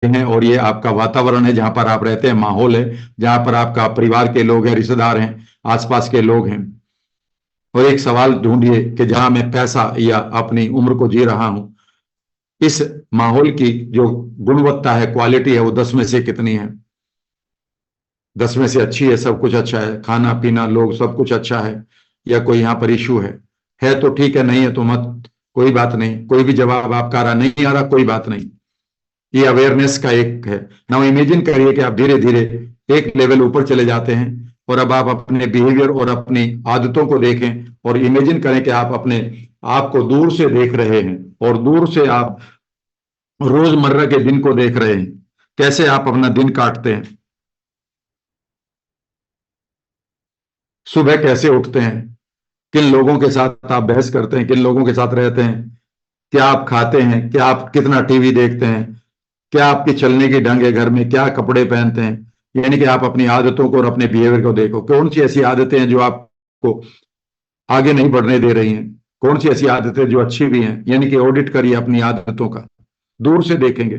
हैं, और ये आपका वातावरण है जहां पर आप रहते हैं, माहौल है जहां पर आपका परिवार के लोग हैं, रिश्तेदार हैं, आसपास के लोग हैं। और एक सवाल ढूंढिए कि जहां मैं पैसा या अपनी उम्र को जी रहा हूं, इस माहौल की जो गुणवत्ता है, क्वालिटी है, वो 10 में से कितनी है? 10 में से अच्छी है, सब कुछ अच्छा है, खाना पीना लोग सब कुछ अच्छा है, या कोई यहाँ पर इशू है तो ठीक है, नहीं है तो मत, कोई बात नहीं, कोई भी जवाब आपका आ रहा नहीं आ रहा, कोई बात नहीं। ये अवेयरनेस का एक है। नाउ इमेजिन करिए कि आप धीरे धीरे एक लेवल ऊपर चले जाते हैं, और अब आप अपने बिहेवियर और अपनी आदतों को देखें, और इमेजिन करें कि आप अपने आप को दूर से देख रहे हैं, और दूर से आप रोजमर्रा के दिन को देख रहे हैं, कैसे आप अपना दिन काटते हैं, सुबह कैसे उठते हैं, किन लोगों के साथ आप बहस करते हैं, किन लोगों के साथ रहते हैं, क्या आप खाते हैं, क्या आप कितना टीवी देखते हैं, क्या आपकी चलने की ढंग है घर में, क्या कपड़े पहनते हैं। यानी कि आप अपनी आदतों को और अपने बिहेवियर को देखो, कौन सी ऐसी आदतें हैं जो आपको आगे नहीं बढ़ने दे रही हैं, कौन सी ऐसी आदतें जो अच्छी भी हैं। यानी कि ऑडिट करिए अपनी आदतों का, दूर से देखेंगे,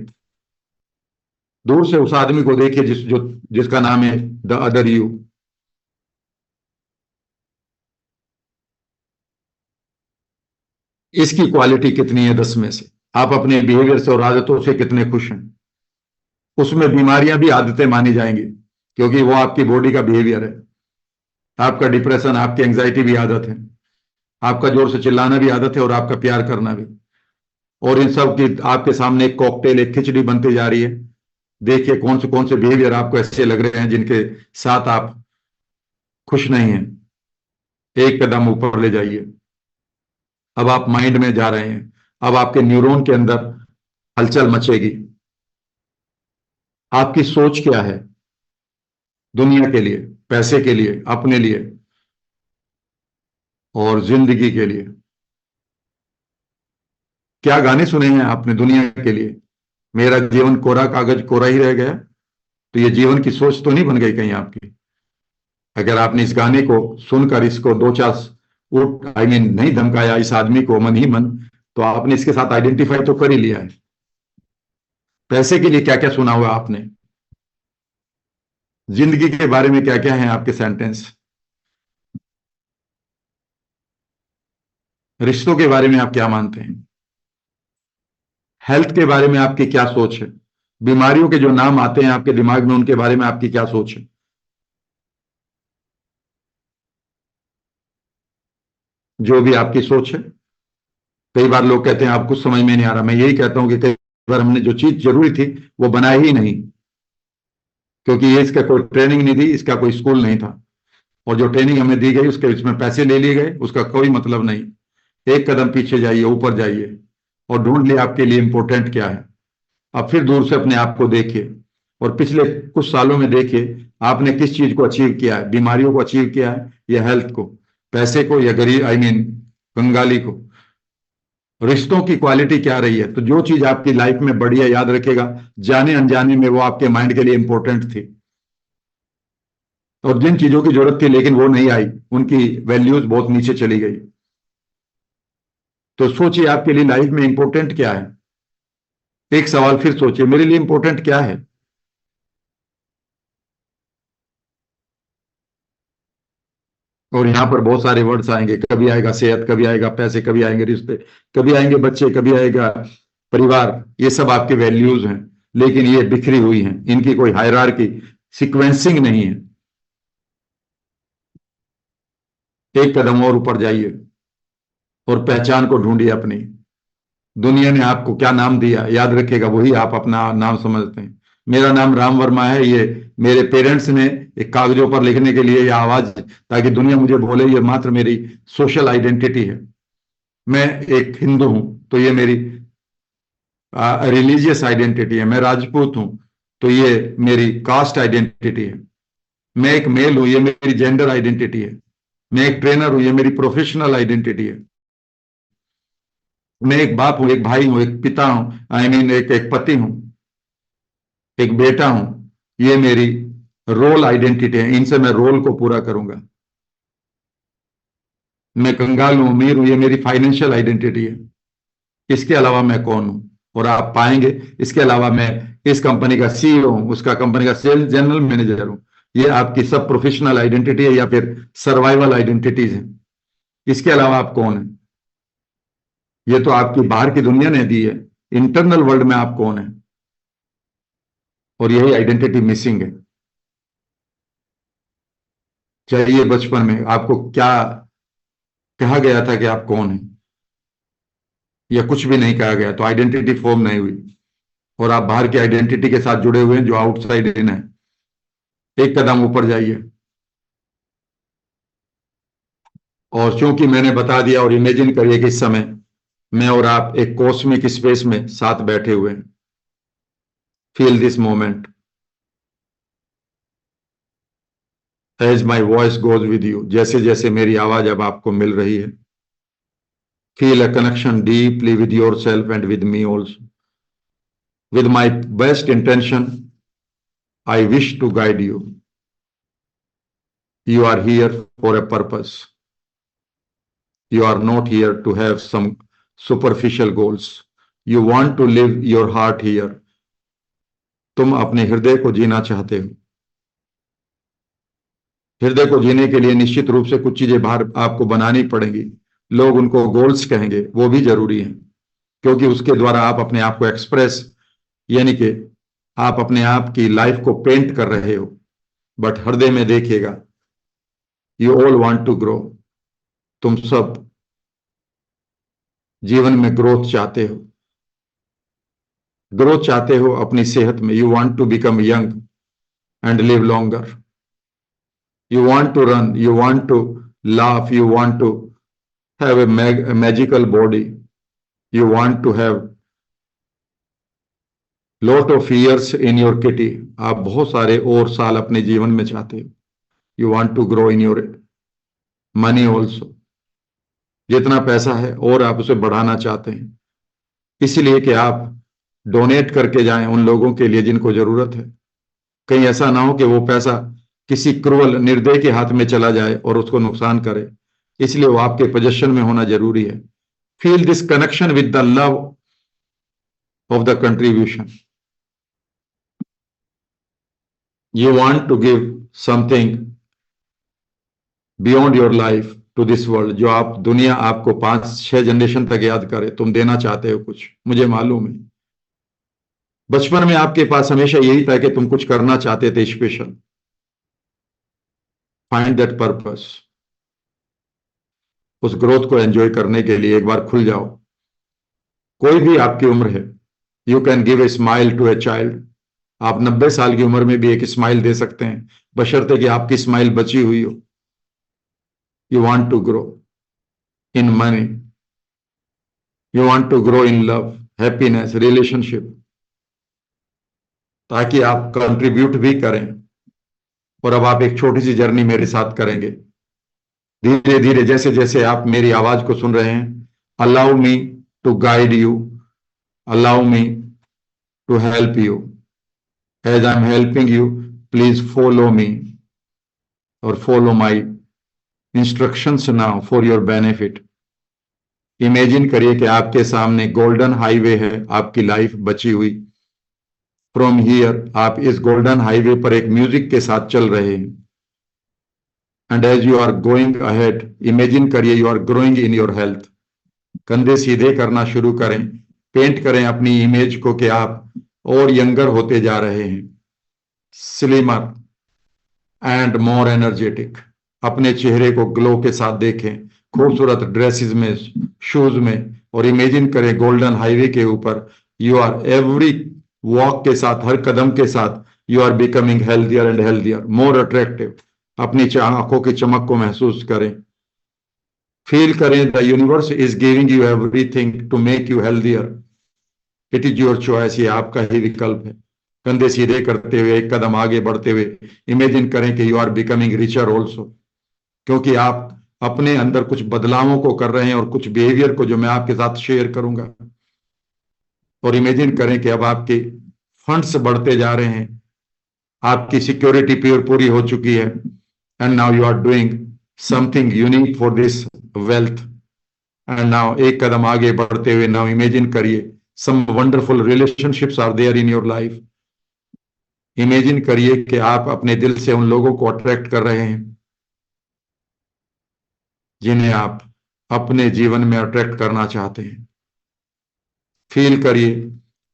दूर से उस आदमी को देखिए जिसका नाम है द अदर यू। इसकी क्वालिटी कितनी है 10 में से? आप अपने बिहेवियर से और आदतों से कितने खुश हैं? उसमें बीमारियां भी आदतें मानी जाएंगी, क्योंकि वो आपकी बॉडी का बिहेवियर है। आपका डिप्रेशन, आपकी एंजाइटी भी आदत है, आपका जोर से चिल्लाना भी आदत है, और आपका प्यार करना भी। और इन सब की आपके सामने एक कॉकटेल, एक खिचड़ी बनती जा रही है। देखिए कौन से बिहेवियर आपको ऐसे लग रहे हैं जिनके साथ आप खुश नहीं हैं। एक कदम ऊपर ले जाइए। अब आप माइंड में जा रहे हैं, अब आपके न्यूरॉन के अंदर हलचल मचेगी। आपकी सोच क्या है दुनिया के लिए, पैसे के लिए, अपने लिए और जिंदगी के लिए? क्या गाने सुने हैं आपने दुनिया के लिए? मेरा जीवन कोरा कागज कोरा ही रह गया। तो ये जीवन की सोच तो नहीं बन गई कहीं आपकी? अगर आपने इस गाने को सुनकर इसको दो चार उठ आई मीन नहीं धमकाया इस आदमी को मन ही मन, तो आपने इसके साथ आइडेंटिफाई तो कर ही लिया है। पैसे के लिए क्या क्या सुना हुआ आपने? जिंदगी के बारे में क्या क्या है आपके सेंटेंस? रिश्तों के बारे में आप क्या मानते हैं? हेल्थ के बारे में आपकी क्या सोच है? बीमारियों के जो नाम आते हैं आपके दिमाग में, उनके बारे में आपकी क्या सोच है? जो भी आपकी सोच है। कई बार लोग कहते हैं आप कुछ समझ में नहीं आ रहा। मैं यही कहता हूं कि कई बार हमने जो चीज जरूरी थी वो बनाई ही नहीं, क्योंकि ये इसका कोई ट्रेनिंग नहीं थी, इसका कोई स्कूल नहीं था। और जो ट्रेनिंग हमें दी गई उसके इसमें पैसे ले लिए गए, उसका कोई मतलब नहीं। एक कदम पीछे जाइए, ऊपर जाइए, और ढूंढ लिए आपके लिए इंपॉर्टेंट क्या है। अब फिर दूर से अपने आप को देखिए, और पिछले कुछ सालों में देखिए आपने किस चीज को अचीव किया है। बीमारियों को अचीव किया है या हेल्थ को, पैसे को या गरीब आई मीन कंगाली को? रिश्तों की क्वालिटी क्या रही है? तो जो चीज आपकी लाइफ में बढ़िया, याद रखेगा, जाने अनजाने में वो आपके माइंड के लिए इंपॉर्टेंट थी। और जिन चीजों की जरूरत थी लेकिन वो नहीं आई, उनकी वैल्यूज बहुत नीचे चली गई। तो सोचिए आपके लिए लाइफ में इंपॉर्टेंट क्या है। एक सवाल फिर सोचिए, मेरे लिए इंपॉर्टेंट क्या है? और यहां पर बहुत सारे वर्ड्स आएंगे, कभी आएगा सेहत, कभी आएगा पैसे, कभी आएंगे रिश्ते, कभी आएंगे बच्चे, कभी आएगा परिवार। ये सब आपके वैल्यूज हैं, लेकिन ये बिखरी हुई हैं, इनकी कोई हायरार्की, सीक्वेंसिंग नहीं है। एक कदम और ऊपर जाइए और पहचान को ढूंढिए अपनी। दुनिया ने आपको क्या नाम दिया, याद रखिएगा, वही आप अपना नाम समझते हैं। मेरा नाम राम वर्मा है, ये मेरे पेरेंट्स ने एक कागजों पर लिखने के लिए ये आवाज, ताकि दुनिया मुझे बोले, ये मात्र मेरी सोशल आइडेंटिटी है। मैं एक हिंदू हूं तो ये मेरी रिलीजियस आइडेंटिटी है। मैं राजपूत हूं तो ये मेरी कास्ट आइडेंटिटी है। मैं एक मेल हूं, ये मेरी जेंडर आइडेंटिटी है। मैं एक ट्रेनर हूं, ये मेरी प्रोफेशनल आइडेंटिटी है। मैं एक बाप हूं, एक भाई हूं, एक पिता हूं, आई मीन एक पति हूं, एक बेटा हूं। ये मेरी रोल आइडेंटिटी है, इनसे मैं रोल को पूरा करूंगा। मैं कंगाल हूं, अमीर हूं, ये मेरी फाइनेंशियल आइडेंटिटी है। इसके अलावा मैं कौन हूं? और आप पाएंगे। इसके अलावा मैं इस कंपनी का सीईओ हूं, उसका कंपनी का सेल्स जनरल मैनेजर हूं। ये आपकी सब प्रोफेशनल आइडेंटिटी है या फिर सर्वाइवल आइडेंटिटीज है। इसके अलावा आप कौन है? ये तो आपकी बाहर की दुनिया ने दी है। इंटरनल वर्ल्ड में आप कौन है? और यही आइडेंटिटी मिसिंग है। चाहिए बचपन में आपको क्या कहा गया था कि आप कौन है, या कुछ भी नहीं कहा गया तो आइडेंटिटी फॉर्म नहीं हुई, और आप बाहर की आइडेंटिटी के साथ जुड़े हुए हैं जो आउटसाइड इन है। एक कदम ऊपर जाइए। और चूंकि मैंने बता दिया, और इमेजिन करिए कि इस समय मैं और आप एक कॉस्मिक स्पेस में साथ बैठे हुए हैं। Feel this moment as my voice goes with you. जैसे जैसे मेरी आवाज अब आपको मिल रही है, feel a connection deeply with yourself and with me also. With my best intention I wish to guide you. You are here for a purpose. You are not here to have some superficial goals. You want to live your heart here. तुम अपने हृदय को जीना चाहते हो। हृदय को जीने के लिए निश्चित रूप से कुछ चीजें बाहर आपको बनानी पड़ेंगी। लोग उनको गोल्स कहेंगे, वो भी जरूरी है, क्योंकि उसके द्वारा आप अपने आप को एक्सप्रेस, यानी कि आप अपने आप की लाइफ को पेंट कर रहे हो। बट हृदय में देखिएगा, you all want to grow. तुम सब जीवन में ग्रोथ चाहते हो। ग्रोथ चाहते हो अपनी सेहत में। You want to become young and live longer. You want to run, you want to laugh, you want to have a magical body. You want to have lot of years in your kitty. आप बहुत सारे और साल अपने जीवन में चाहते हो। You want to grow in your money also. जितना पैसा है और आप उसे बढ़ाना चाहते हैं, इसलिए कि आप डोनेट करके जाएं उन लोगों के लिए जिनको जरूरत है। कहीं ऐसा ना हो कि वो पैसा किसी क्रूअल निर्दय के हाथ में चला जाए और उसको नुकसान करे। इसलिए वो आपके पोजीशन में होना जरूरी है। Feel this connection with the love of the contribution. You want to give something beyond your life to this world. जो आप दुनिया आपको 5-6 जनरेशन तक याद करे, तुम देना चाहते हो कुछ, मुझे मालूम है। बचपन में आपके पास हमेशा यही था कि तुम कुछ करना चाहते थे स्पेशल। Find that purpose. उस ग्रोथ को एंजॉय करने के लिए एक बार खुल जाओ। कोई भी आपकी उम्र है, you can give a smile to a child. आप 90 साल की उम्र में भी एक स्माइल दे सकते हैं, बशर्ते कि आपकी स्माइल बची हुई हो। You want to grow in money, you want to grow in love, happiness, relationship, ताकि आप कंट्रीब्यूट भी करें। और अब आप एक छोटी सी जर्नी मेरे साथ करेंगे। धीरे धीरे जैसे जैसे आप मेरी आवाज को सुन रहे हैं, allow me to guide you, allow me to help you. As I am helping you, please follow me और follow my instructions now for your benefit. Imagine करिए कि आपके सामने गोल्डन हाईवे है, आपकी लाइफ बची हुई। फ्रॉम हियर आप इस गोल्डन हाईवे पर एक म्यूजिक के साथ चल रहे हैं। And as you are going ahead, imagine करिए you are growing in your health. कंधे सीधे करना शुरू करें। पेंट करें अपनी इमेज को कि आप और यंगर होते जा रहे हैं, स्लिमर एंड मोर एनर्जेटिक। अपने चेहरे को ग्लो के साथ देखें, खूबसूरत ड्रेसेस में, शूज में, और इमेजिन करें गोल्डन हाईवे के ऊपर यू आर एवरी वॉक के साथ, हर कदम के साथ you are becoming healthier and healthier, more attractive. अपनी आंखों की चमक को महसूस करें। फील करें the universe is giving you everything to make you healthier. It is your choice, ये आपका ही विकल्प है। कंधे सीधे करते हुए एक कदम आगे बढ़ते हुए इमेजिन करें कि you are becoming richer also, क्योंकि आप अपने अंदर कुछ बदलावों को कर रहे हैं और कुछ बिहेवियर को जो मैं आपके साथ शेयर करूंगा। और इमेजिन करें कि अब आपके फंड्स बढ़ते जा रहे हैं, आपकी सिक्योरिटी पूरी हो चुकी है, and now you are doing something unique for this wealth. And now एक कदम आगे बढ़ते हुए नाउ इमेजिन करिए some wonderful relationships are there in your life. Imagine करिए कि आप अपने दिल से उन लोगों को अट्रैक्ट कर रहे हैं जिन्हें आप अपने जीवन में अट्रैक्ट करना चाहते हैं. फील करिए,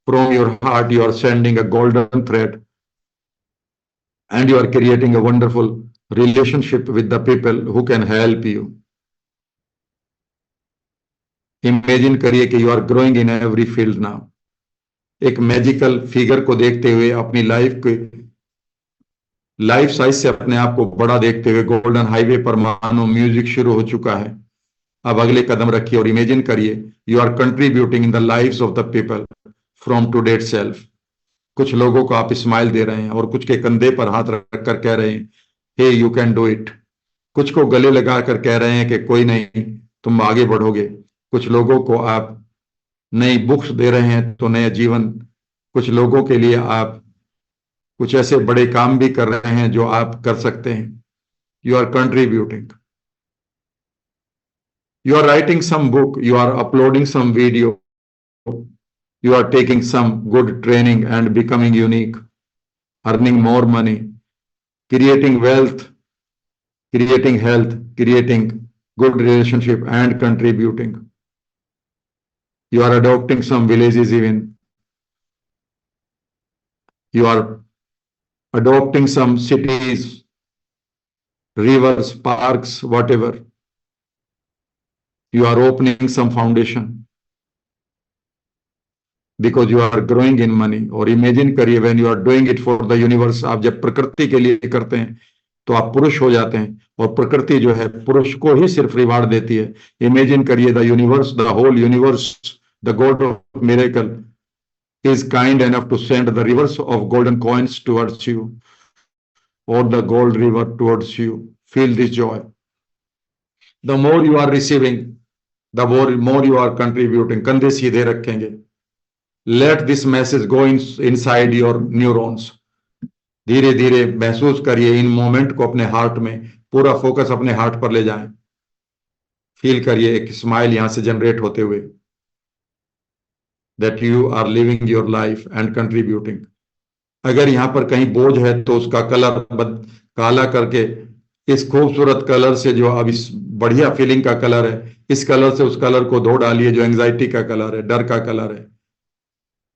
from your heart you are sending a golden thread and you are creating a wonderful relationship with the people who can help you. Imagine करिए कि you are growing in every field now. एक magical figure को देखते हुए अपनी life size से अपने आप को बड़ा देखते हुए गोल्डन हाईवे पर मानो म्यूजिक शुरू हो चुका है. अब अगले कदम रखिए और इमेजिन करिए you are contributing in the lives of the people from today itself. कुछ लोगों को आप स्माइल दे रहे हैं और कुछ के कंधे पर हाथ रखकर कह रहे हैं हे यू कैन डू इट. कुछ को गले लगाकर कह रहे हैं कि कोई नहीं, तुम आगे बढ़ोगे. कुछ लोगों को आप नई बुक्स दे रहे हैं तो नया जीवन. कुछ लोगों के लिए आप कुछ ऐसे बड़े काम भी कर रहे हैं जो आप कर सकते हैं. You are contributing. You are writing some book, you are uploading some video, you are taking some good training and becoming unique, earning more money, creating wealth, creating health, creating good relationship and contributing. You are adopting some villages even. You are adopting some cities, rivers, parks, whatever. You are opening some foundation. Because you are growing in money. और imagine करिए when you are doing it for the universe, आप जब प्रकृति के लिए करते हैं तो आप पुरुष हो जाते हैं और प्रकृति जो है पुरुष को ही सिर्फ रिवार्ड देती है. इमेजिन करिए the universe, the whole universe, the god of miracle is kind enough to send the rivers of golden coins towards you or the gold river towards you. Feel this joy. The more you are receiving, the more you are contributing. कंधे सीधे रखेंगे. Let this message go inside your neurons. धीरे धीरे महसूस करिए in moment को अपने heart में. पूरा फोकस अपने हार्ट पर ले जाएं. फील करिए एक स्माइल यहां से जनरेट होते हुए. That you are living your life and contributing. अगर यहां पर कहीं बोझ है तो उसका कलर काला करके इस खूबसूरत कलर से जो अब इस बढ़िया फीलिंग का कलर है, इस कलर से उस कलर को धो डालिए जो एंजाइटी का कलर है, डर का कलर है.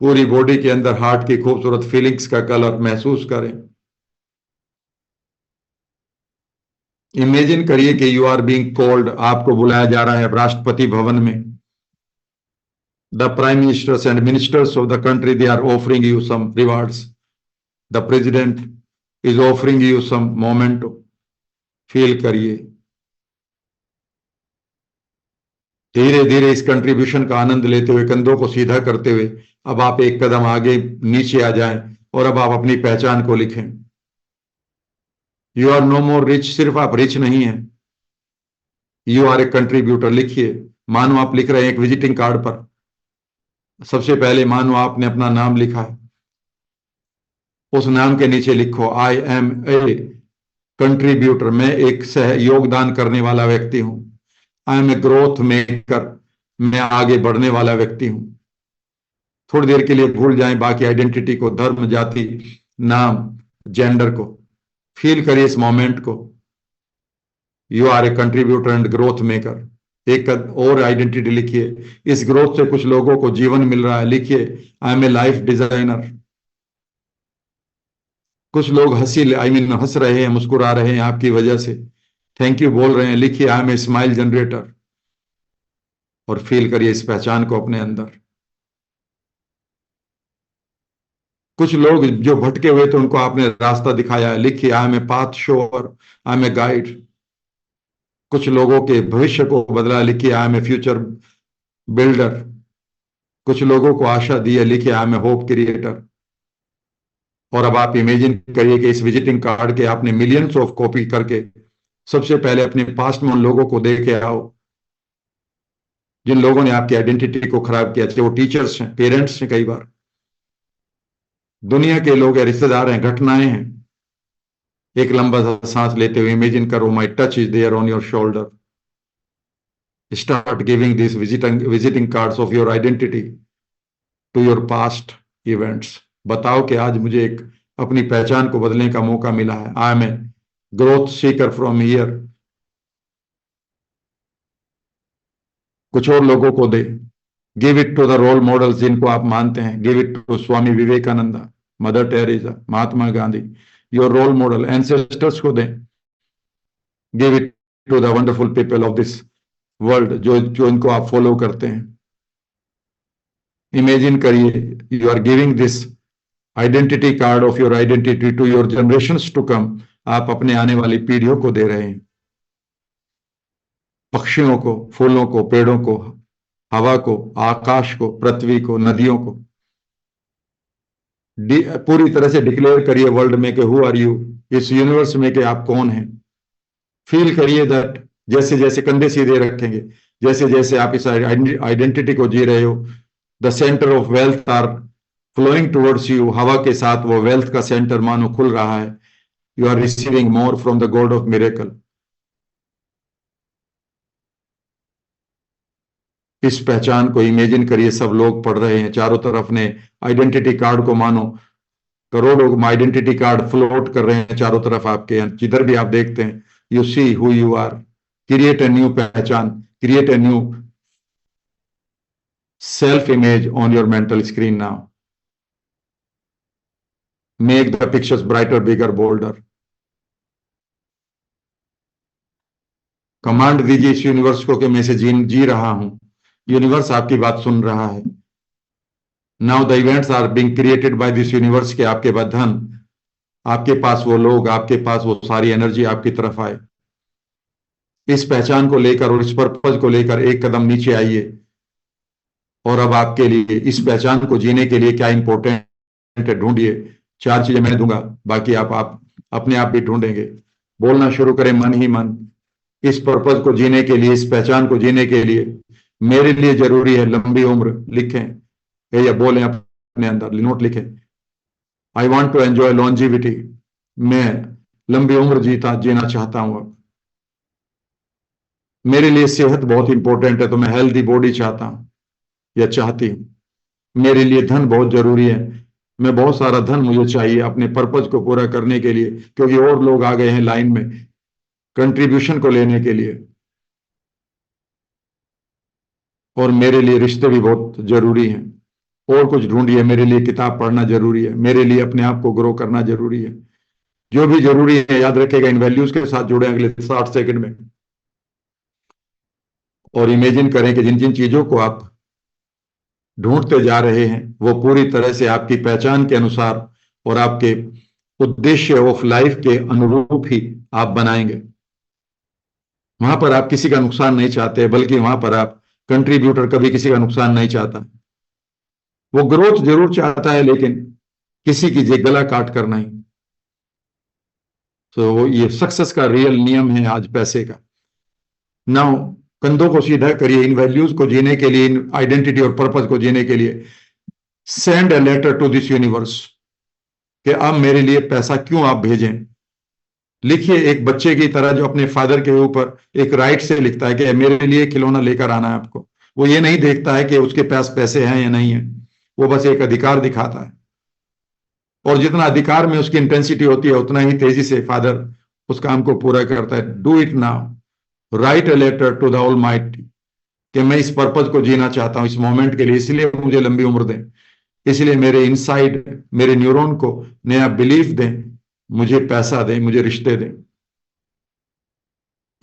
पूरी बॉडी के अंदर हार्ट की खूबसूरत फीलिंग्स का कलर महसूस करें. इमेजिन करिए कि यू आर बीइंग कॉल्ड, आपको बुलाया जा रहा है राष्ट्रपति भवन में. The prime ministers and ministers of the country, they are offering you some rewards. The president is offering you some moment. Feel करिए. धीरे धीरे इस कंट्रीब्यूशन का आनंद लेते हुए, कंधों को सीधा करते हुए अब आप एक कदम आगे नीचे आ जाएं और अब आप अपनी पहचान को लिखें. You are no more rich. सिर्फ आप रिच नहीं हैं, यू आर ए कंट्रीब्यूटर. लिखिए. मानो आप लिख रहे हैं एक विजिटिंग कार्ड पर. सबसे पहले मानो आपने अपना नाम लिखा है. उस नाम के नीचे लिखो आई एम ए कंट्रीब्यूटर. मैं एक योगदान करने वाला व्यक्ति हूं. I am a growth maker. मैं आगे बढ़ने वाला व्यक्ति हूं. थोड़ी देर के लिए भूल जाएं बाकी आइडेंटिटी को, धर्म, जाति, नाम, जेंडर को. फील करिए इस मोमेंट को. You are a contributor and growth maker. एक और आइडेंटिटी लिखिए. इस ग्रोथ से कुछ लोगों को जीवन मिल रहा है. लिखिए I am a life designer. कुछ लोग हंस रहे हैं, मुस्कुरा रहे हैं आपकी वजह से, थैंक यू बोल रहे हैं. लिखिए I am a smile generator और फील करिए इस पहचान को अपने अंदर. कुछ लोग जो भटके हुए थे उनको आपने रास्ता दिखाया है. लिखिए I am a path shower, I am a guide. कुछ लोगों के भविष्य को बदला. लिखिए I am a future builder. कुछ लोगों को आशा दी है. लिखिए I am a hope creator. और अब आप इमेजिन करिए कि इस विजिटिंग कार्ड के आपने मिलियंस ऑफ कॉपी करके सबसे पहले अपने पास्ट में उन लोगों को दे के आओ जिन लोगों ने आपकी आइडेंटिटी को खराब किया. चाहे वो टीचर्स हैं, पेरेंट्स हैं, कई बार दुनिया के लोग हैं, रिश्तेदार हैं, घटनाएं हैं. एक लंबा सा सांस लेते हुए इमेजिन करो my touch is there on your shoulder. Start giving this visiting cards of your identity. To your past events. बताओ कि आज मुझे एक अपनी पहचान को बदलने का मौका मिला है। I am a growth seeker from here. कुछ और लोगों को दे। Give it to the role models जिनको आप मानते हैं। Give it to Swami Vivekananda, Mother Teresa, Mahatma Gandhi, your role model ancestors को दें। Give it to the wonderful people of this world जो जो इनको आप फॉलो करते हैं। इमेजिन करिए you are giving this identity card of your identity to your generations to come. आप अपने आने वाली पीढ़ियों को दे रहे हैं। पक्षियों को, फूलों को, पेड़ों को, हवा को, आकाश को, पृथ्वी को, नदियों को। पूरी तरह से डिक्लेयर करिए वर्ल्ड में कि हु आर यू, इस यूनिवर्स में कि आप कौन हैं। फील करिए दैट जैसे जैसे कंधे सीधे रखेंगे, जैसे जैसे आप इस आइडेंटिटी को जी रहे हो, the centre of wealth are flowing towards you. हवा के साथ वो वेल्थ का सेंटर मानो खुल रहा है। You are receiving more from the god of miracle. इस पहचान को इमेजिन करिए सब लोग पढ़ रहे हैं चारों तरफ। अपने आइडेंटिटी कार्ड को मानो करोड़ों आइडेंटिटी कार्ड फ्लोट कर रहे हैं चारों तरफ आपके, जिधर भी आप देखते हैं। You see who you are. Create a new पहचान, create a new self image on your mental screen now. Make the pictures brighter, bigger, bolder. Command दीजिए इस यूनिवर्स को कि मैं इसे जी रहा हूं। यूनिवर्स आपकी बात सुन रहा है। Now the events are being created by this universe के आपके पास धन, आपके पास वो लोग, आपके पास वो सारी एनर्जी आपकी तरफ आए। इस पहचान को लेकर और इस पर्पज को लेकर एक कदम नीचे आइए। और अब आपके लिए इस पहचान को जीने के लिए क्या इंपॉर्टेंट है ढूंढिए। 4 चीजें मैं दूंगा, बाकी आप अपने आप भी ढूंढेंगे। बोलना शुरू करें मन ही मन। इस पर्पज को जीने के लिए, इस पहचान को जीने के लिए मेरे लिए जरूरी है लंबी उम्र। लिखें या बोलें अपने अंदर, नोट लिखें। I want to enjoy longevity. मैं लंबी उम्र जीना चाहता हूं। अब मेरे लिए सेहत बहुत इंपॉर्टेंट है, तो मैं हेल्दी बॉडी चाहता हूं या चाहती हूं। मेरे लिए धन बहुत जरूरी है, मैं बहुत सारा धन मुझे चाहिए अपने पर्पज को पूरा करने के लिए, क्योंकि और लोग आ गए हैं लाइन में कंट्रीब्यूशन को लेने के लिए। और मेरे लिए रिश्ते भी बहुत जरूरी हैं। और कुछ ढूंढिए। मेरे लिए किताब पढ़ना जरूरी है, मेरे लिए अपने आप को ग्रो करना जरूरी है। जो भी जरूरी है याद रखेगा, इन वैल्यूज के साथ जुड़े अगले 60 सेकंड में। और इमेजिन करें कि जिन जिन चीजों को आप ढूंढते जा रहे हैं वो पूरी तरह से आपकी पहचान के अनुसार और आपके उद्देश्य ऑफ लाइफ के अनुरूप ही आप बनाएंगे। वहां पर आप किसी का नुकसान नहीं चाहते, बल्कि वहां पर आप कंट्रीब्यूटर कभी किसी का नुकसान नहीं चाहता। वो ग्रोथ जरूर चाहता है, लेकिन किसी की गला काट कर नहीं। तो ये सक्सेस का रियल नियम है आज पैसे का। नाउ कंधों को सीधा करिए। इन वैल्यूज को जीने के लिए, इन आइडेंटिटी और पर्पज को जीने के लिए send a letter to this universe कि अब मेरे लिए पैसा क्यों आप भेजें। लिखिए एक बच्चे की तरह जो अपने फादर के ऊपर एक राइट से लिखता है कि मेरे लिए खिलौना लेकर आना है आपको। वो ये नहीं देखता है कि उसके पास पैसे हैं या नहीं है, वो बस एक अधिकार दिखाता है। और जितना अधिकार में उसकी इंटेंसिटी होती है, उतना ही तेजी से फादर उस काम को पूरा करता है। Do it now. Write a letter to the almighty कि मैं इस पर्पज को जीना चाहता हूं, इस मोमेंट के लिए, इसलिए मुझे लंबी उम्र दें, इसलिए मेरे इनसाइड मेरे न्यूरॉन को नया बिलीफ दें, मुझे पैसा दें, मुझे रिश्ते दें।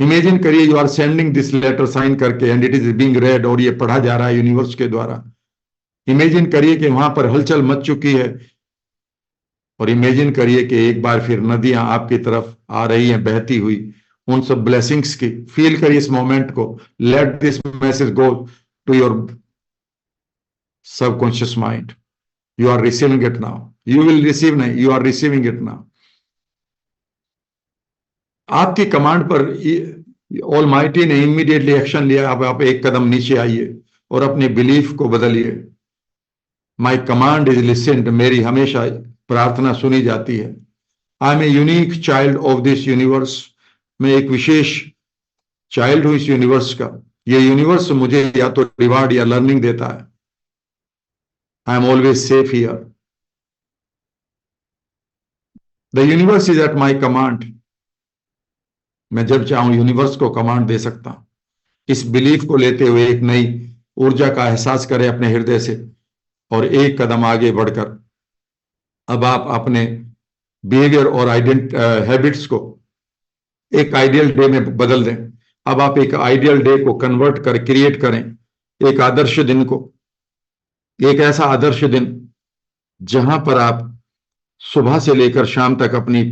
इमेजिन करिए you are sending this letter sign करके and it is being read, और ये पढ़ा जा रहा है यूनिवर्स के द्वारा। इमेजिन करिए कि वहां पर हलचल मच चुकी है। और इमेजिन करिए कि एक बार फिर नदियां आपकी तरफ आ रही हैं बहती हुई, उन सब ब्लेसिंग्स की फील करिए इस मोमेंट को। Let this message go to your subconscious mind. You are receiving it now. You will receive नहीं, you are receiving it now. आपकी कमांड पर ऑलमाइटी ने इमीडिएटली एक्शन लिया। अब आप एक कदम नीचे आइए और अपने बिलीफ को बदलिए। My command is listened. मेरी हमेशा प्रार्थना सुनी जाती है। I am a unique child of this universe. मैं एक विशेष चाइल्ड हूं इस यूनिवर्स का। ये यूनिवर्स मुझे या तो रिवार्ड या लर्निंग देता है। I am always safe here, the universe is at my command. मैं जब चाहूं यूनिवर्स को कमांड दे सकता हूं। इस बिलीफ को लेते हुए एक नई ऊर्जा का एहसास करें अपने हृदय से, और एक कदम आगे बढ़कर अब आप अपने बिहेवियर और हैबिट्स को एक आइडियल डे में बदल दें। अब आप एक आइडियल डे को कन्वर्ट कर क्रिएट करें, एक आदर्श दिन को, एक ऐसा आदर्श दिन जहां पर आप सुबह से लेकर शाम तक अपनी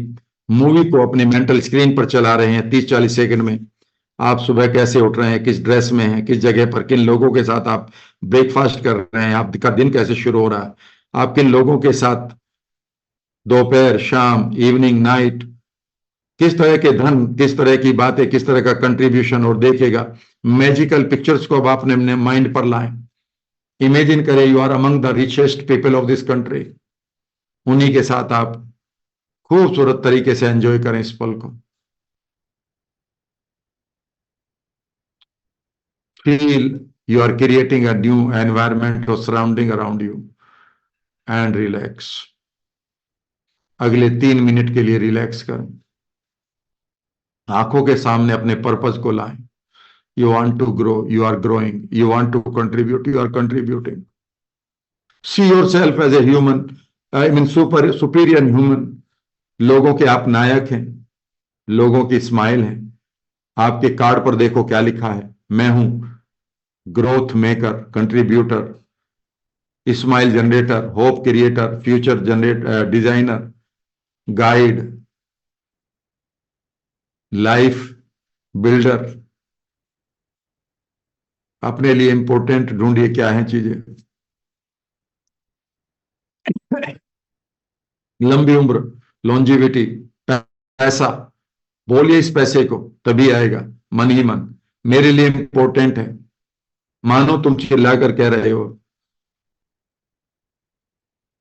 मूवी को अपने मेंटल स्क्रीन पर चला रहे हैं 30-40 सेकंड में। आप सुबह कैसे उठ रहे हैं, किस ड्रेस में हैं, किस जगह पर, किन लोगों के साथ आप ब्रेकफास्ट कर रहे हैं, आपका दिन कैसे शुरू हो रहा है, आप किन लोगों के साथ दोपहर, शाम, इवनिंग, नाइट, किस तरह के धन, किस तरह की बातें, किस तरह का कंट्रीब्यूशन, और देखेगा मैजिकल पिक्चर्स को अब आपने अपने माइंड पर लाएं। इमेजिन करें you are among the richest people of this country. उन्हीं के साथ आप खूबसूरत तरीके से एंजॉय करें इस पल को। Feel you are creating a new environment और surrounding around you, and relax. अगले 3 मिनट के लिए रिलैक्स करें, आंखों के सामने अपने पर्पस को लाएं। You want to grow, you are growing, you want to contribute, you are contributing. See yourself as a human, I mean superior human. लोगों के आप नायक हैं, लोगों की स्माइल है। आपके कार्ड पर देखो क्या लिखा है, मैं हूं growth maker, contributor, smile generator, hope creator, future generator, designer, guide, life builder. अपने लिए इंपॉर्टेंट ढूंढिए क्या है चीजें। लंबी उम्र, लॉन्जिविटी, पैसा, बोलिए इस पैसे को तभी आएगा, मन ही मन। मेरे लिए इंपॉर्टेंट है, मानो तुम चिल्ला कर कह रहे हो।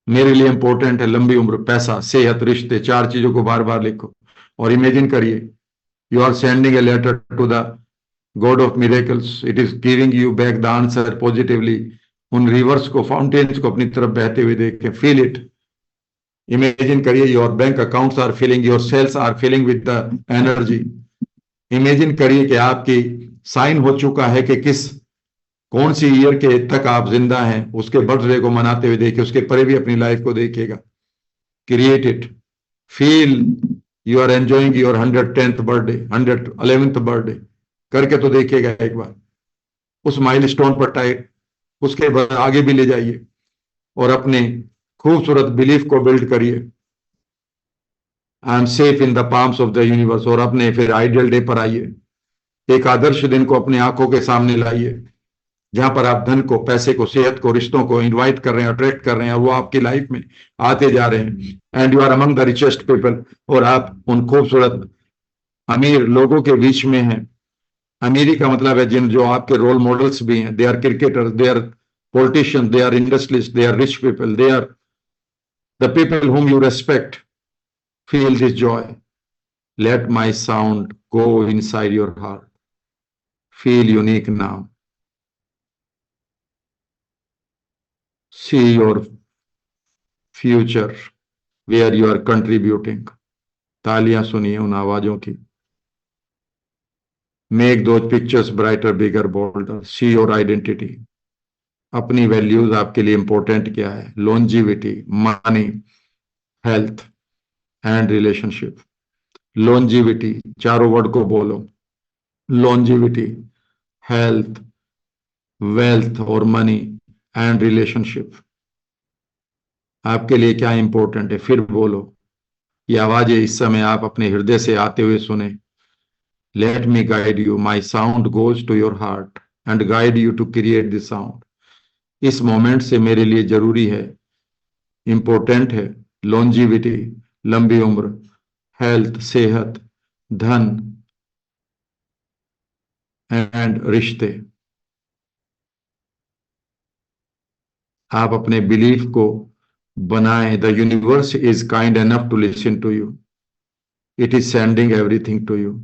मेरे लिए इंपॉर्टेंट है लंबी उम्र, पैसा, सेहत, रिश्ते। 4 चीजों को बार बार लिखो और इमेजिन करिए you are sending a letter to the god of miracles, it is giving you back the answer positively. उन रिवर्स को, फाउंटेन्स को अपनी तरफ बहते हुए देखें, फील इट। इमेजिन करिए your bank accounts are filling, your sales are filling with the energy. Imagine करिए कि आपकी साइन हो चुका है कि कौन सी ईयर के तक आप जिंदा हैं, उसके बर्थडे को मनाते हुए देखिए, उसके परे भी अपनी लाइफ को देखिएगा। Create it, feel you are enjoying your 110th birthday, 111th birthday करके तो देखिएगा एक बार। उस माइलस्टोन पर टाइट, उसके बाद आगे भी ले जाइए और अपने खूबसूरत बिलीफ को बिल्ड करिए। I am safe in the palms of the universe. और अपने फिर आइडियल डे पर आइए, एक आदर्श दिन को अपने आंखों के सामने लाइए, जहां पर आप धन को, पैसे को, सेहत को, रिश्तों को इनवाइट कर रहे हैं, अट्रैक्ट कर रहे हैं, और वो आपकी लाइफ में आते जा रहे हैं। And you are among the richest people. और आप उन खूबसूरत अमीर लोगों के बीच में हैं। अमीरी का मतलब है जो आपके रोल मॉडल्स भी हैं। They are cricketers, they are politicians, they are industrialist, they are rich people, they are the people whom you respect. Feel this joy. Let my sound go inside your heart. Feel unique now. See your future where you are contributing. तालियां सुनिए उन आवाजों की। Make those pictures brighter, bigger, bolder. See your identity. अपनी values आपके लिए important क्या है? Longevity, money, health and relationship. Longevity, चारों वर्ड को बोलो। लॉन्जिविटी, हेल्थ, वेल्थ और मनी एंड रिलेशनशिप। आपके लिए क्या इंपॉर्टेंट है? फिर बोलो। ये आवाजें इस समय आप अपने हृदय से आते हुए सुने। Let me guide you, my sound goes to your heart and guide you to create this sound. इस मोमेंट से मेरे लिए जरूरी है, इंपॉर्टेंट है लॉन्जिविटी, लंबी उम्र, हेल्थ, सेहत, धन एंड रिश्ते। आप अपने बिलीफ को बनाएं। The universe is kind enough to listen to you, it is sending everything to you.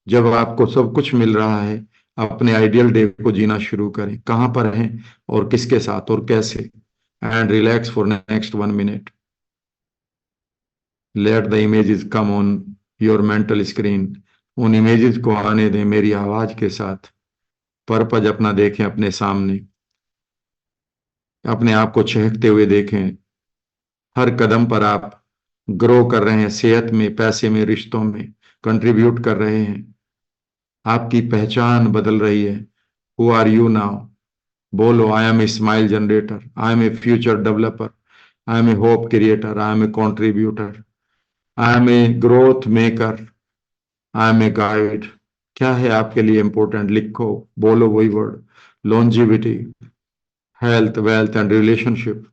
जब आपको सब कुछ मिल रहा है, अपने आइडियल डे को जीना शुरू करें। कहां पर हैं और किसके साथ और कैसे? and relax for next 1 minute. Let the images come on your mental screen. उन इमेजेस को आने दें मेरी आवाज के साथ. पर्पज अपना देखें अपने सामने, अपने आप को चहकते हुए देखें. हर कदम पर आप ग्रो कर रहे हैं, सेहत में, पैसे में, रिश्तों में कंट्रीब्यूट कर रहे हैं. आपकी पहचान बदल रही है. Who are you now? बोलो, I am a smile generator, I am a future developer, I am a hope creator, I am a contributor, I am a growth maker, I am a guide. क्या है आपके लिए important? लिखो, बोलो वही word. Longevity, health, wealth and relationship.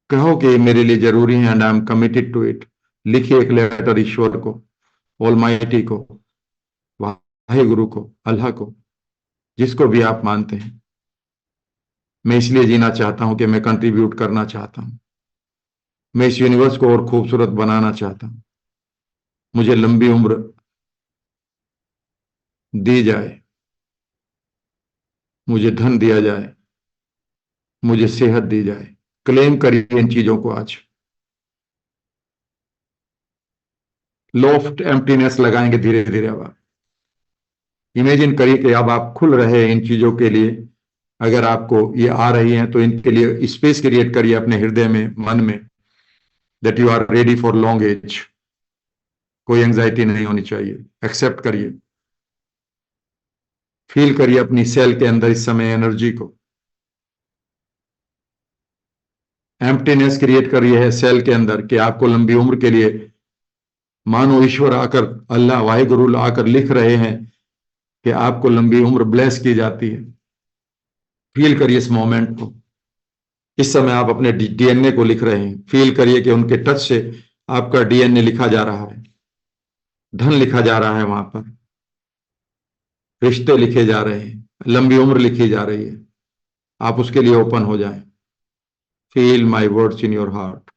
कहो कि मेरे लिए जरूरी है and I am committed to it. लिखिए एक लेटर ईश्वर को, ऑलमाइटी को, वाहे गुरु को, अल्लाह को, जिसको भी आप मानते हैं. मैं इसलिए जीना चाहता हूं कि मैं कंट्रीब्यूट करना चाहता हूं. मैं इस यूनिवर्स को और खूबसूरत बनाना चाहता हूं. मुझे लंबी उम्र दी जाए, मुझे धन दिया जाए, मुझे सेहत दी जाए. क्लेम करिए इन चीजों को आज. लॉफ्ट एम्प्टीनेस लगाएंगे धीरे धीरे. अब आप इमेजिन करिए कि अब आप खुल रहे हैं इन चीजों के लिए. अगर आपको ये आ रही हैं तो इनके लिए स्पेस क्रिएट करिए अपने हृदय में, मन में, that you are ready for long age. कोई एंजाइटी नहीं होनी चाहिए. एक्सेप्ट करिए. फील करिए अपनी सेल के अंदर इस समय एनर्जी को. एम्प्टीनेस क्रिएट करिए है सेल के अंदर कि आपको लंबी उम्र के लिए मानो ईश्वर आकर, अल्लाह, वाहिगुरु आकर लिख रहे हैं कि आपको लंबी उम्र ब्लेस की जाती है. फील करिए इस मोमेंट को. इस समय आप अपने डीएनए को लिख रहे हैं. फील करिए कि उनके टच से आपका डीएनए लिखा जा रहा है. धन लिखा जा रहा है वहां पर. रिश्ते लिखे जा रहे हैं. लंबी उम्र लिखी जा रही है. आप उसके लिए ओपन हो जाएं. Feel my words in your heart.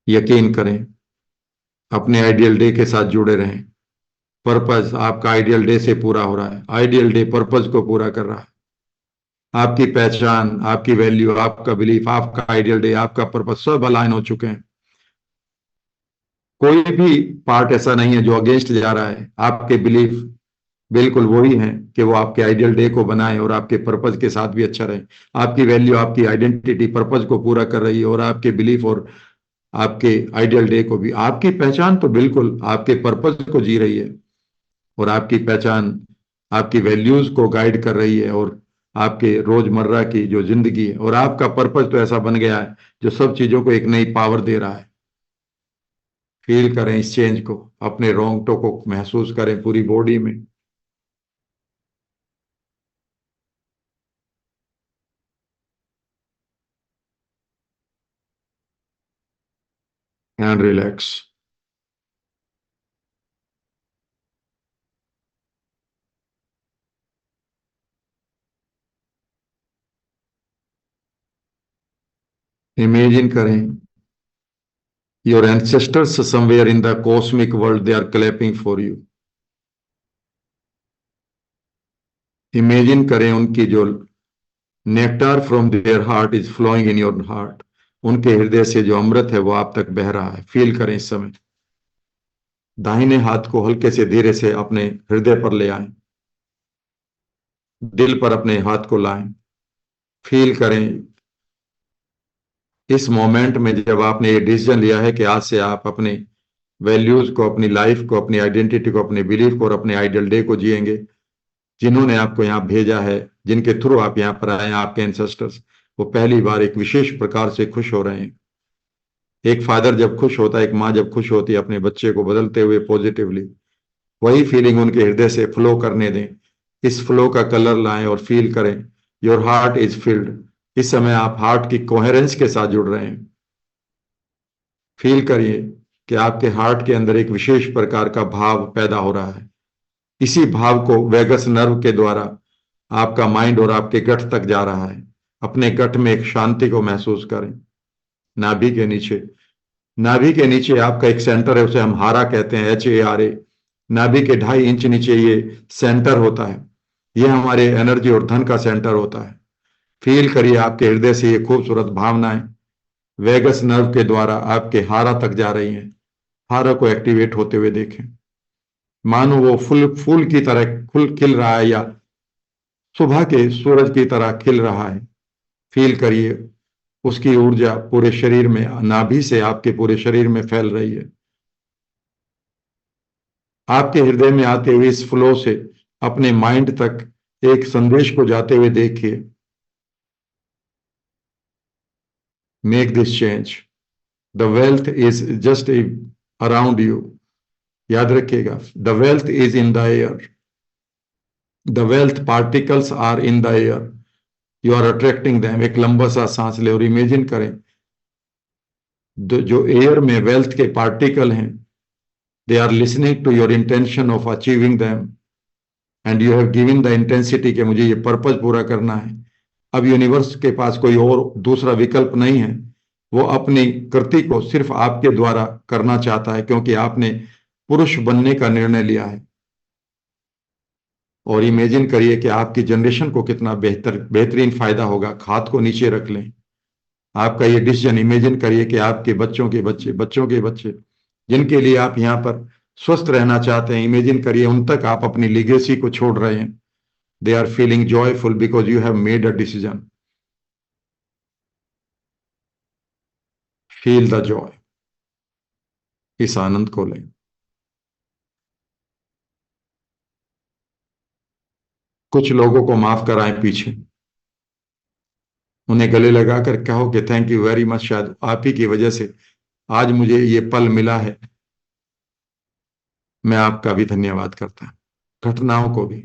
यकीन करें, अपने आइडियल डे के साथ जुड़े रहें. पर्पस आपका आइडियल डे से पूरा हो रहा है. आइडियल डे पर्पस को पूरा कर रहा है. आपकी पहचान, आपकी वैल्यू, आपका बिलीफ, आपका आइडियल डे, आपका पर्पस सब अलाइन हो चुके हैं. कोई भी पार्ट ऐसा नहीं है जो अगेंस्ट जा रहा है. आपके बिलीफ बिल्कुल वही है कि वो आपके आइडियल डे को बनाए और आपके पर्पस के साथ भी अच्छा रहे. आपकी वैल्यू, आपकी आइडेंटिटी पर्पस को पूरा कर रही है और आपके बिलीफ और आपके आइडियल डे को भी. आपकी पहचान तो बिल्कुल आपके पर्पस को जी रही है और आपकी पहचान आपकी वैल्यूज को गाइड कर रही है और आपके रोजमर्रा की जो जिंदगी है. और आपका पर्पस तो ऐसा बन गया है जो सब चीजों को एक नई पावर दे रहा है. फील करें इस चेंज को. अपने रोंगटों को महसूस करें पूरी बॉडी में. And relax. इमेजिन करें your ancestors somewhere in the cosmic world, they are clapping for you. Imagine करें उनकी जो nectar from their heart is flowing in your heart. उनके हृदय से जो अमृत है वो आप तक बह रहा है. फील करें इस समय. दाहिने हाथ को हल्के से धीरे से अपने हृदय पर ले आएं. दिल पर अपने हाथ को लाएं. फील करें इस मोमेंट में जब आपने ये डिसीजन लिया है कि आज से आप अपने वैल्यूज को, अपनी लाइफ को, अपनी आइडेंटिटी को, अपने बिलीफ को और अपने आइडियल डे को जिएंगे. जिन्होंने आपको यहाँ भेजा है, जिनके थ्रू आप यहाँ पर आए हैं, आपके एंसेस्टर्स, वो पहली बार एक विशेष प्रकार से खुश हो रहे हैं. एक फादर जब खुश होता है, एक माँ जब खुश होती है अपने बच्चे को बदलते हुए पॉजिटिवली, वही फीलिंग उनके हृदय से फ्लो करने दें. इस फ्लो का कलर लाएं और फील करें योर हार्ट इज फिल्ड. इस समय आप हार्ट की कोहेरेंस के साथ जुड़ रहे हैं. फील करिए कि आपके हार्ट के अंदर एक विशेष प्रकार का भाव पैदा हो रहा है. इसी भाव को वेगस नर्व के द्वारा आपका माइंड और आपके गट तक जा रहा है. अपने गट में एक शांति को महसूस करें. नाभि के नीचे आपका एक सेंटर है, उसे हम हारा कहते हैं, HARA. नाभि के 2.5 इंच नीचे ये सेंटर होता है, ये हमारे एनर्जी और धन का सेंटर होता है। फील करिए आपके हृदय से ये खूबसूरत भावनाएं वेगस नर्व के द्वारा आपके हारा तक जा रही हैं। हारा को एक्टिवेट होते हुए देखें, मानो वो फूल फूल की तरह फूल खिल रहा है या सुबह के सूरज की तरह खिल रहा है। फील करिए उसकी ऊर्जा पूरे शरीर में, नाभि से आपके पूरे शरीर में फैल रही है। आपके हृदय में आते हुए इस फ्लो से अपने माइंड तक एक संदेश को जाते हुए देखिए। Make this change, the wealth is just around you. याद रखिएगा, the wealth is in the air, the wealth particles are in the air, you are attracting them. एक लंबा सा सांस ले और इमेजिन करें जो एयर में वेल्थ के पार्टिकल हैं, they are listening to your intention of achieving them and you have given the intensity कि मुझे ये पर्पज पूरा करना है। अब यूनिवर्स के पास कोई और दूसरा विकल्प नहीं है, वो अपनी कृति को सिर्फ आपके द्वारा करना चाहता है, क्योंकि आपने पुरुष बनने का निर्णय लिया है। और इमेजिन करिए कि आपकी जनरेशन को कितना बेहतरीन फायदा होगा। हाथ को नीचे रख लें, आपका ये डिसीजन इमेजिन करिए कि आपके बच्चों के बच्चे, बच्चों के बच्चे, जिनके लिए आप यहाँ पर स्वस्थ रहना चाहते हैं, इमेजिन करिए उन तक आप अपनी लिगेसी को छोड़ रहे हैं। They are feeling joyful because you have made a decision. Feel the joy, इस आनंद को लें। कुछ लोगों को माफ कराएं पीछे, उन्हें गले लगाकर कहो कि थैंक यू वेरी मच, शायद आप ही की वजह से आज मुझे ये पल मिला है। मैं आपका भी धन्यवाद करता हूं। घटनाओं को भी,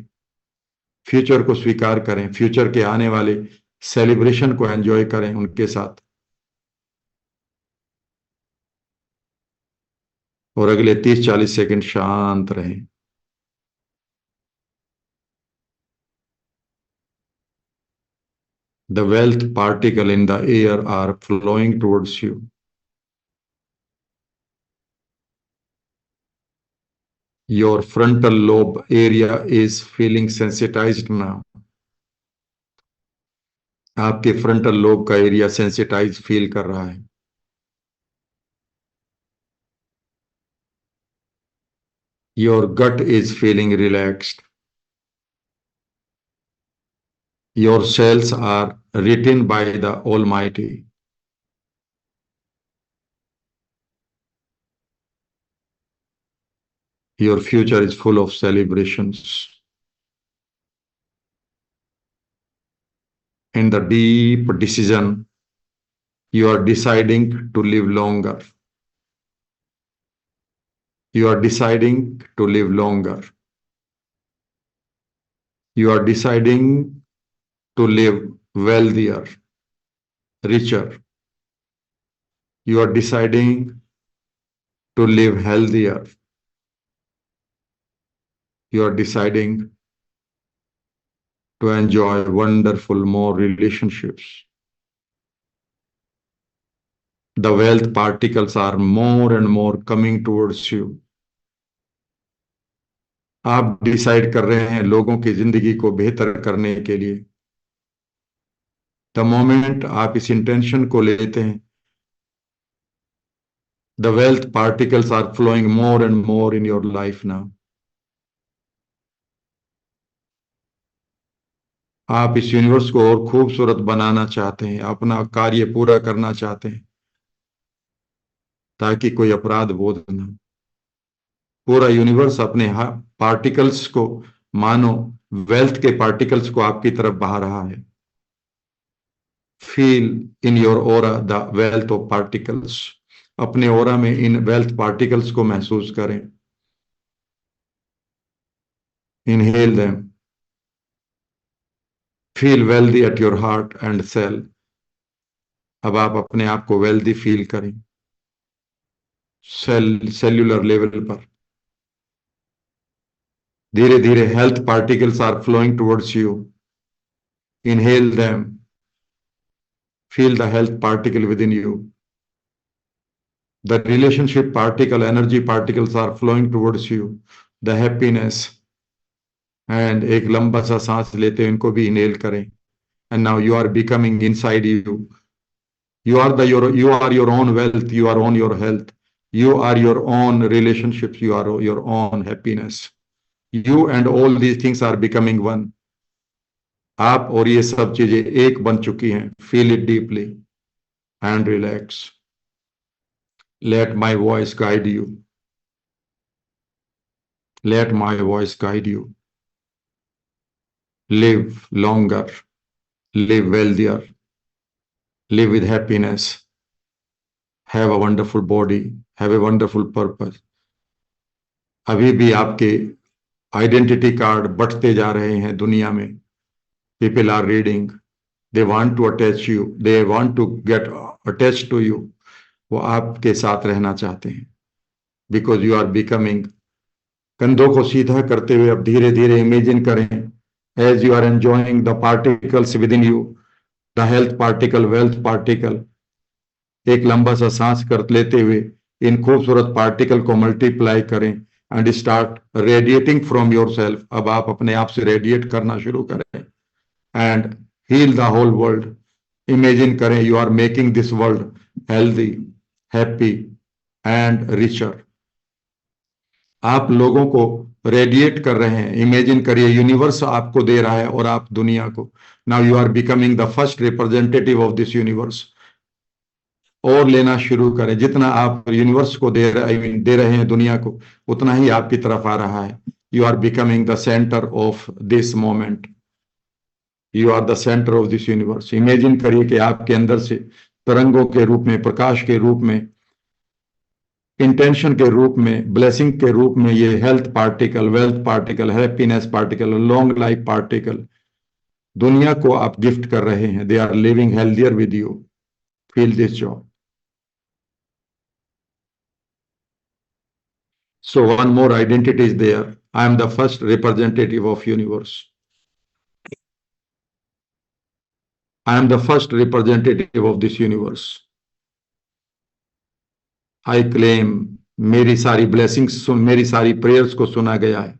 फ्यूचर को स्वीकार करें, फ्यूचर के आने वाले सेलिब्रेशन को एंजॉय करें उनके साथ। और अगले 30-40 सेकंड शांत रहें। The wealth particle in the air are flowing towards you. Your frontal lobe area is feeling sensitized now. आपके फ्रंटल लोब का एरिया सेंसिटाइज फील कर रहा है। Your gut is feeling relaxed. Your cells are written by the Almighty. Your future is full of celebrations. In the deep decision, you are deciding to live longer. You are deciding to live longer. You are deciding to live wealthier, richer. You are deciding to live healthier. You are deciding to enjoy wonderful more relationships. The wealth particles are more and more coming towards you. आप decide कर रहे हैं लोगों की जिंदगी को बेहतर करने के लिए। द मोमेंट आप इस इंटेंशन को लेते हैं, the wealth particles are flowing more and more in your life now. आप इस यूनिवर्स को और खूबसूरत बनाना चाहते हैं, अपना कार्य पूरा करना चाहते हैं, ताकि कोई अपराध बोध न। पूरा यूनिवर्स अपने पार्टिकल्स को, मानो वेल्थ के पार्टिकल्स को आपकी तरफ बहा रहा है। Feel in your aura the wealth of particles. अपने ओरा में इन वेल्थ पार्टिकल्स को महसूस करें। Inhale them. Feel wealthy at your heart and cell. अब आप अपने आप को वेल्दी फील करें सेल्यूलर लेवल पर। धीरे धीरे health particles are flowing towards you. Inhale them. Feel the health particle within you. The relationship particle, energy particles are flowing towards you. The happiness. And एक लंबा सा सांस लेते हुए इनको भी इनहेल करें। And now you are becoming inside you, you are your own wealth, you are on your health, you are your own relationships, you are your own happiness. You and all these things are becoming one. आप और ये सब चीजें एक बन चुकी हैं। Feel it deeply and relax. Let my voice guide you, let my voice guide you. Live longer, live wealthier, live with happiness, have a wonderful body, have a wonderful purpose. अभी भी आपके आइडेंटिटी कार्ड बढ़ते जा रहे हैं दुनिया में। People are reading, they want to attach you, they want to get attach to you. वो आपके साथ रहना चाहते हैं बिकॉज यू आर बिकमिंग। कंधों को सीधा करते हुए अब धीरे धीरे इमेजिन करें as you are enjoying the particles within you, the health particle, wealth particle. एक लंबा सा सांस कर लेते हुए इन खूबसूरत पार्टिकल को मल्टीप्लाई करें and start radiating from yourself. अब आप अपने आप से रेडिएट करना शुरू करें and heal the whole world. Imagine करें you are making this world healthy, happy and richer. आप लोगों को रेडिएट कर रहे हैं। इमेजिन करिए यूनिवर्स आपको दे रहा है और आप दुनिया को। Now you are becoming the first representative of this universe. और लेना शुरू करें। जितना आप यूनिवर्स को दे रहे हैं दुनिया को, उतना ही आपकी तरफ आ रहा है। You are becoming the centre of this moment, you are the centre of this universe. Imagine करिए कि आपके अंदर से तरंगों के रूप में, प्रकाश के रूप में, इंटेंशन के रूप में, ब्लेसिंग के रूप में ये health particle, wealth particle, happiness particle, long life particle दुनिया को आप गिफ्ट कर रहे हैं। They are living healthier with you. Feel this joy. So one more identity is there. I am the first representative of universe. I am the first representative of this universe. I claim मेरी सारी blessings सुन, मेरी सारी prayers को सुना गया है।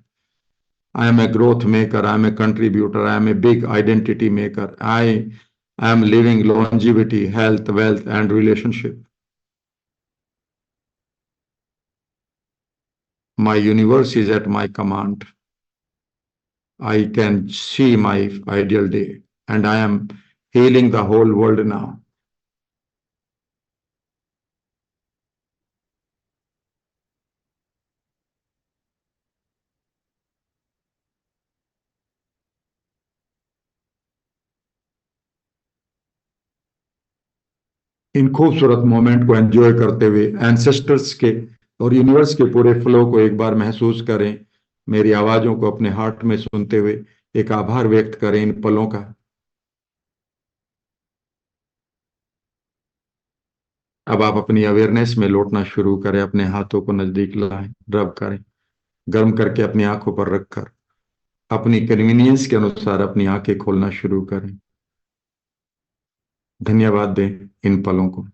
I am a growth maker. I am a contributor. I am a big identity maker. I am living longevity, health, wealth, and relationship. My universe is at my command. I can see my ideal day, and I am healing the whole world now. इन खूबसूरत moment को enjoy करते हुए ancestors के और universe के पूरे flow को एक बार महसूस करें। मेरी आवाजों को अपने हार्ट में सुनते हुए एक आभार व्यक्त करें इन पलों का। अब आप अपनी अवेयरनेस में लौटना शुरू करें। अपने हाथों को नजदीक लाएं, रब करें, गर्म करके अपनी आंखों पर रखकर अपनी कन्वीनियंस के अनुसार अपनी आंखें खोलना शुरू करें। धन्यवाद दें इन पलों को।